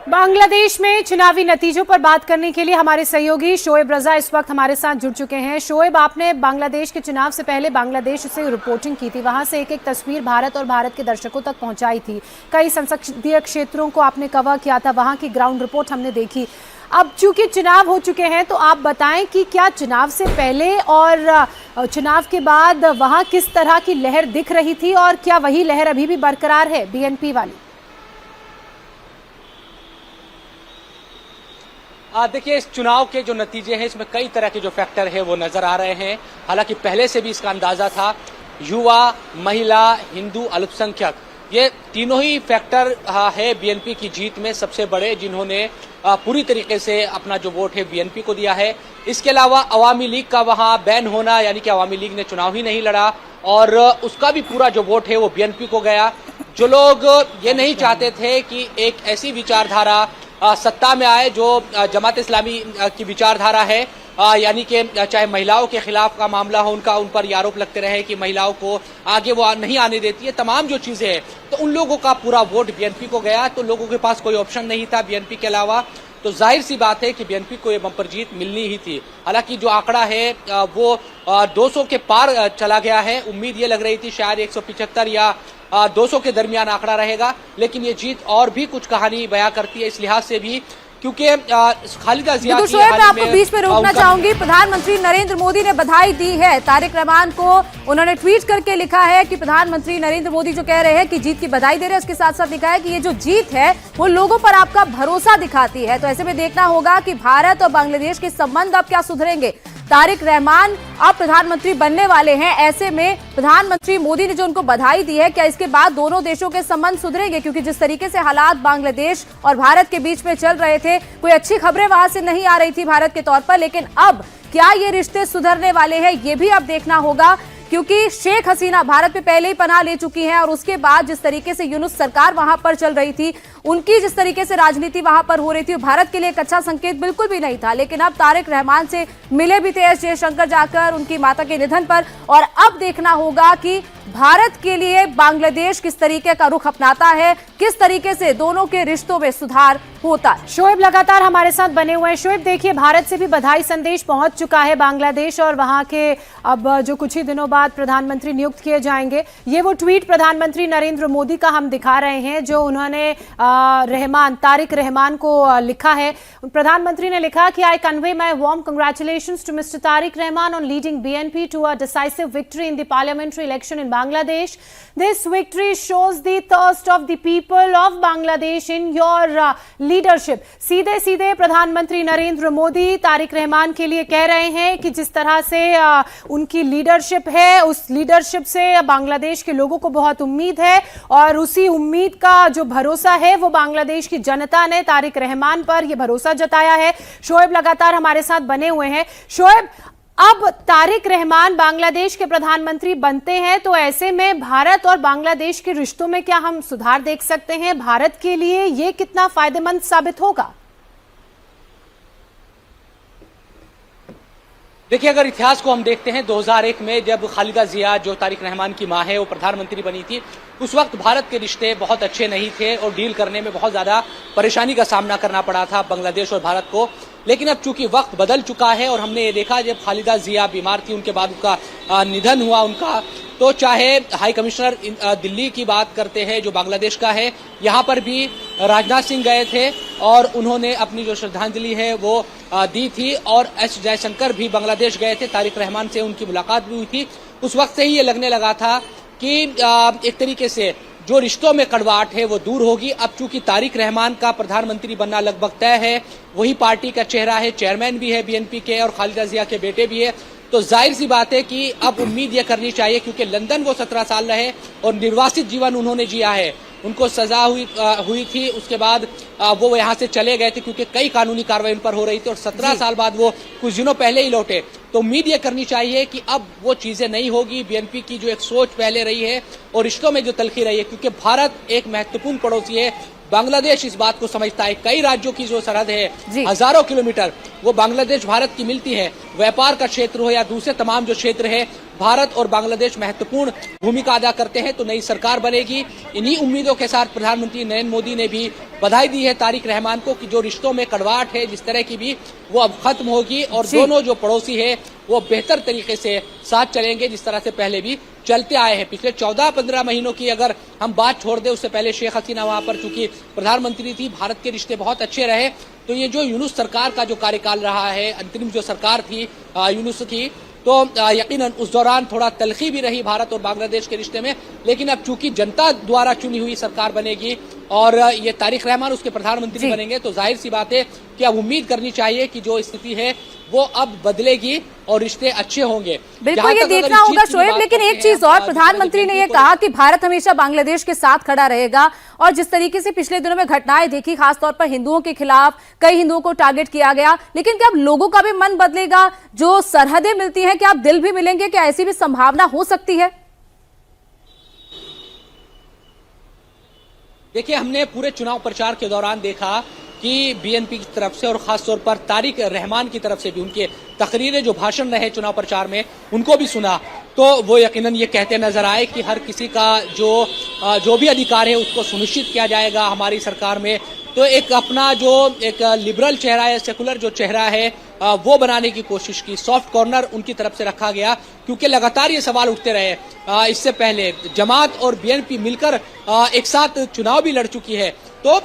बांग्लादेश में चुनावी नतीजों पर बात करने के लिए हमारे सहयोगी शोएब रजा इस वक्त हमारे साथ जुड़ चुके हैं। शोएब, आपने बांग्लादेश के चुनाव से पहले बांग्लादेश से रिपोर्टिंग की थी, वहां से एक एक तस्वीर भारत और भारत के दर्शकों तक पहुंचाई थी। कई संसदीय क्षेत्रों को आपने कवर किया था, वहां की ग्राउंड रिपोर्ट हमने देखी। अब चूंकि चुनाव हो चुके हैं तो आप बताएं कि क्या चुनाव से पहले और चुनाव के बाद वहां किस तरह की लहर दिख रही थी और क्या वही लहर अभी भी बरकरार है बीएनपी वाली? देखिए, इस चुनाव के जो नतीजे हैं इसमें कई तरह के जो फैक्टर है वो नजर आ रहे हैं। हालांकि पहले से भी इसका अंदाजा था। युवा, महिला, हिंदू, अल्पसंख्यक, ये तीनों ही फैक्टर है बीएनपी की जीत में सबसे बड़े, जिन्होंने पूरी तरीके से अपना जो वोट है बीएनपी को दिया है। इसके अलावा अवामी लीग का वहां बैन होना, यानी कि अवामी लीग ने चुनाव ही नहीं लड़ा और उसका भी पूरा जो वोट है वो बीएनपी को गया। जो लोग ये नहीं चाहते थे कि एक ऐसी विचारधारा सत्ता में आए जो जमात इस्लामी की विचारधारा है, यानी कि चाहे महिलाओं के खिलाफ का मामला हो, उन पर ये आरोप लगते रहे कि महिलाओं को आगे वो नहीं आने देती है, तमाम जो चीजें हैं, तो उन लोगों का पूरा वोट बीएनपी को गया। तो लोगों के पास कोई ऑप्शन नहीं था बीएनपी के अलावा, तो जाहिर सी बात है कि बीएनपी को ये बम्पर जीत मिलनी ही थी। हालांकि जो आंकड़ा है वो 200 के पार चला गया है। उम्मीद ये लग रही थी शायद 175 या 200 के दरमियान आंकड़ा रहेगा, लेकिन ये जीत और भी कुछ कहानी बयां करती है इस लिहाज से भी, क्योंकि खालिदा जिया की मैं आपको बीच में रोकना चाहूंगी। प्रधानमंत्री नरेंद्र मोदी ने बधाई दी है तारिक रहमान को। उन्होंने ट्वीट करके लिखा है कि प्रधानमंत्री नरेंद्र मोदी जो कह रहे हैं कि जीत की बधाई दे रहे हैं, उसके साथ साथ लिखा है कि ये जो जीत है वो लोगों पर आपका भरोसा दिखाती है। तो ऐसे में देखना होगा कि भारत और बांग्लादेश के संबंध अब क्या सुधरेंगे। तारिक रहमान अब प्रधानमंत्री बनने वाले हैं, ऐसे में प्रधानमंत्री मोदी ने जो उनको बधाई दी है, क्या इसके बाद दोनों देशों के संबंध सुधरेंगे? क्योंकि जिस तरीके से हालात बांग्लादेश और भारत के बीच में चल रहे थे, कोई अच्छी खबरें वहां से नहीं आ रही थी भारत के तौर पर, लेकिन अब क्या ये रिश्ते सुधरने वाले हैं, ये भी अब देखना होगा। क्योंकि शेख हसीना भारत में पहले ही पनाह ले चुकी हैं और उसके बाद जिस तरीके से यूनुस सरकार वहां पर चल रही थी, उनकी जिस तरीके से राजनीति वहां पर हो रही थी, भारत के लिए एक अच्छा संकेत बिल्कुल भी नहीं था। लेकिन अब तारिक रहमान से मिले भी थे एस जयशंकर जाकर उनकी माता के निधन पर, और अब देखना होगा कि भारत के लिए बांग्लादेश किस तरीके का रुख अपनाता है, किस तरीके से दोनों के रिश्तों में सुधार होता है। शोएब लगातार हमारे साथ बने हुए हैं। शोएब, देखिए, भारत से भी बधाई संदेश पहुंच चुका है बांग्लादेश और वहां के अब जो कुछ ही दिनों बाद प्रधानमंत्री नियुक्त किए जाएंगे, ये वो ट्वीट प्रधानमंत्री नरेंद्र मोदी का हम दिखा रहे हैं जो उन्होंने तारिक रहमान को लिखा है। प्रधानमंत्री ने लिखा कि I convey my warm congratulations to mister Tariq Rahman on leading BNP to a decisive victory in the parliamentary election in Bangladesh. This victory shows the thirst of the people of Bangladesh in your leadership. सीधे सीधे प्रधानमंत्री नरेंद्र मोदी तारिक रहमान के लिए कह रहे हैं कि जिस तरह से उनकी लीडरशिप है, उस लीडरशिप से बांग्लादेश के लोगों को बहुत उम्मीद है और उसी उम्मीद का जो भरोसा है वो बांग्लादेश की जनता ने तारिक रहमान पर ये भरोसा जताया है। शोएब लगातार हमारे साथ बने हुए हैं। शोएब, अब तारिक रहमान बांग्लादेश के प्रधानमंत्री बनते हैं तो ऐसे में भारत और बांग्लादेश के रिश्तों में क्या हम सुधार देख सकते हैं? भारत के लिए ये कितना फायदेमंद साबित होगा? देखिए, अगर इतिहास को हम देखते हैं 2001 में जब खालिदा जिया जो तारिक रहमान की मां है वो प्रधानमंत्री बनी थी, उस वक्त भारत के रिश्ते बहुत अच्छे नहीं थे और डील करने में बहुत ज्यादा परेशानी का सामना करना पड़ा था बांग्लादेश और भारत को। लेकिन अब चूंकि वक्त बदल चुका है और हमने ये देखा जब खालिदा जिया बीमार थी, उनके बाद उनका निधन हुआ उनका, तो चाहे हाई कमिश्नर दिल्ली की बात करते हैं जो बांग्लादेश का है, यहाँ पर भी राजनाथ सिंह गए थे और उन्होंने अपनी जो श्रद्धांजलि है वो दी थी, और एस जयशंकर भी बांग्लादेश गए थे, तारिक रहमान से उनकी मुलाकात भी हुई थी। उस वक्त से ही ये लगने लगा था कि एक तरीके से जो रिश्तों में कड़वाहट है वो दूर होगी। अब चूंकि तारिक रहमान का प्रधानमंत्री बनना लगभग तय है, वही पार्टी का चेहरा है, चेयरमैन भी है बीएनपी के और खालिदा जिया के बेटे भी है, तो जाहिर सी बात है कि अब उम्मीद ये करनी चाहिए, क्योंकि लंदन वो 17 साल रहे और निर्वासित जीवन उन्होंने जिया है, उनको सजा हुई थी, उसके बाद वो यहाँ से चले गए थे क्योंकि कई कानूनी कार्रवाई उन पर हो रही थी और 17 साल बाद वो कुछ दिनों पहले ही लौटे। तो उम्मीद ये करनी चाहिए कि अब वो चीजें नहीं होगी। बीएनपी की जो एक सोच पहले रही है और रिश्तों में जो तलखी रही है, क्योंकि भारत एक महत्वपूर्ण पड़ोसी है बांग्लादेश इस बात को समझता है। कई राज्यों की जो सरहद है जी। हजारों किलोमीटर वो बांग्लादेश भारत की मिलती है। व्यापार का क्षेत्र हो या दूसरे तमाम जो क्षेत्र है, भारत और बांग्लादेश महत्वपूर्ण भूमिका अदा करते हैं। तो नई सरकार बनेगी, इन्हीं उम्मीदों के साथ प्रधानमंत्री नरेंद्र मोदी ने भी बधाई दी है तारिक रहमान को कि जो रिश्तों में कड़वाहट है जिस तरह की भी, वो अब खत्म होगी और दोनों जो पड़ोसी है वो बेहतर तरीके से साथ चलेंगे जिस तरह से पहले भी चलते आए हैं। पिछले 14-15 महीनों की अगर हम बात छोड़ दें, उससे पहले शेख हसीना वहां पर चूंकि प्रधानमंत्री थी, भारत के रिश्ते बहुत अच्छे रहे। तो ये जो यूनुस सरकार का जो कार्यकाल रहा है, अंतरिम जो सरकार थी यूनुस की, तो यकीनन उस दौरान थोड़ा तलखी भी रही भारत और बांग्लादेश के रिश्ते में। लेकिन अब चूंकि जनता द्वारा चुनी हुई सरकार बनेगी और ये तारिक रहमान उसके प्रधानमंत्री बनेंगे, तो जाहिर सी बात है कि अब उम्मीद करनी चाहिए कि जो स्थिति है वो अब बदलेगी और रिश्ते अच्छे होंगे। बिल्कुल, ये देखना होगा शोएब। लेकिन एक चीज और, प्रधानमंत्री ने ये कहा कि भारत हमेशा बांग्लादेश के साथ खड़ा रहेगा और जिस तरीके से पिछले दिनों में घटनाएं देखी, खासतौर पर हिंदुओं के खिलाफ कई हिंदुओं को टारगेट किया गया, लेकिन क्या अब लोगों का भी मन बदलेगा? जो सरहदें मिलती हैं, क्या अब दिल भी मिलेंगे? क्या ऐसी भी संभावना हो सकती है? देखिए, हमने पूरे चुनाव प्रचार के दौरान देखा कि बीएनपी की तरफ से और खासतौर पर तारिक रहमान की तरफ से भी उनके तकरीरें, जो भाषण रहे चुनाव प्रचार में, उनको भी सुना तो वो यकीनन ये कहते नजर आए कि हर किसी का जो भी अधिकार है उसको सुनिश्चित किया जाएगा हमारी सरकार में। तो एक अपना जो एक लिबरल चेहरा है, सेकुलर जो चेहरा है, वो बनाने की कोशिश की। सॉफ्ट कॉर्नर उनकी तरफ से रखा गया क्योंकि लगातार ये सवाल उठते रहे। इससे पहले जमात और बीएनपी मिलकर एक साथ चुनाव भी लड़ चुकी है, तो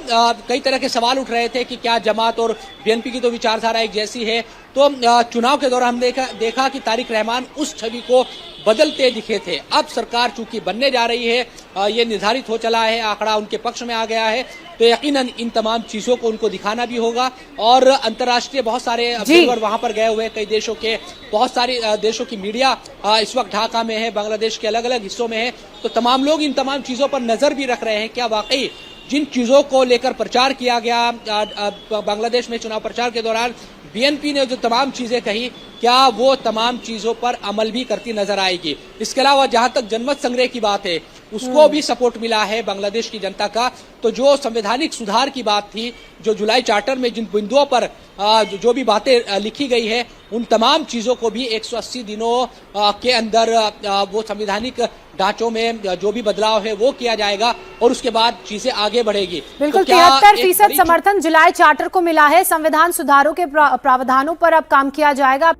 कई तरह के सवाल उठ रहे थे कि क्या जमात और बीएनपी की तो विचारधारा एक जैसी है। तो चुनाव के दौरान हम देखा कि तारिक रहमान उस छवि को बदलते दिखे थे। अब सरकार चूंकि बनने जा रही है, ये निर्धारित हो चला है, आंकड़ा उनके पक्ष में आ गया है, तो यकीनन इन तमाम चीजों को उनको दिखाना भी होगा। और अंतर्राष्ट्रीय बहुत सारे ऑब्जर्वर वहां पर गए हुए, कई देशों के, बहुत सारी देशों की मीडिया इस वक्त ढाका में है, बांग्लादेश के अलग अलग हिस्सों में है। तो तमाम लोग इन तमाम चीजों पर नजर भी रख रहे हैं, क्या वाकई जिन चीजों को लेकर प्रचार किया गया बांग्लादेश में चुनाव प्रचार के दौरान, बीएनपी ने जो तमाम चीजें कही, क्या वो तमाम चीजों पर अमल भी करती नजर आएगी। इसके अलावा जहां तक जनमत संग्रह की बात है, उसको भी सपोर्ट मिला है बांग्लादेश की जनता का। तो जो संवैधानिक सुधार की बात थी, जो जुलाई चार्टर में जिन बिंदुओं पर जो भी बातें लिखी गई है, उन तमाम चीजों को भी 180 दिनों के अंदर वो संवैधानिक ढांचों में जो भी बदलाव है वो किया जाएगा और उसके बाद चीजें आगे बढ़ेगी। बिल्कुल, तो 73% समर्थन जुलाई चार्टर को मिला है। संविधान सुधारों के प्रावधानों पर अब काम किया जाएगा।